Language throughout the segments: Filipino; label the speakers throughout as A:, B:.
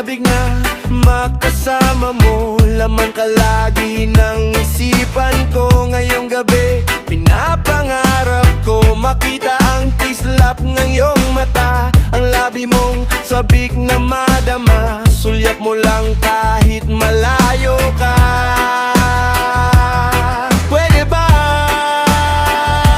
A: sabik na makasama mo. Laman ka lagi ng isipan ko. Ngayong gabi, pinapangarap ko makita ang kislap ng iyong mata. Ang labi mong sabik na madama, sulyap mo lang kahit malayo ka. Pwede ba?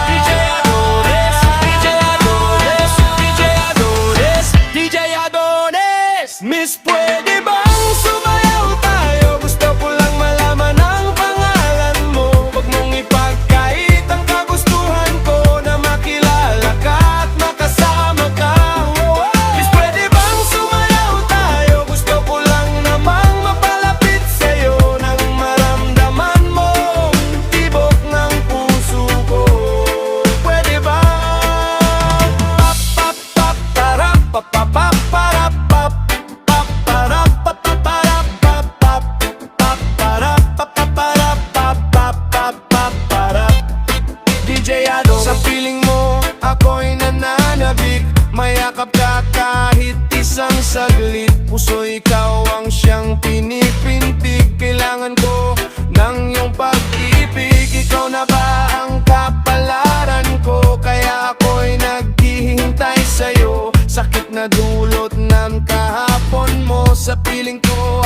A: DJ Adonis, DJ Adonis, DJ Adonis, DJ Adonis. Miss, pwede bang sumayaw tayo? Gusto ko lang malaman ang pangalan mo. Huwag mong ipagkait ang kagustuhan ko na makilala ka at makasama ka. Miss, pwede bang sumayaw tayo? Gusto ko lang namang mapalapit sa'yo nang maramdaman mo tibok ng puso ko. Pwede ba? Pap pap para pap pap para pap pap para pap para pap pap pap para pap para pap pap pap para. DJ Ado, sa piling mo ako'y nananabik. Mayakap ka kahit isang saglit. Puso ikaw ang siyang pinipintig. Kailangan ko ng iyong pag-ibig. Ikaw na ba ang kapalaran ko? Kaya ako'y naghihintay sa'yo. Sakit na dulot ng kahapon mo. Sa piling ko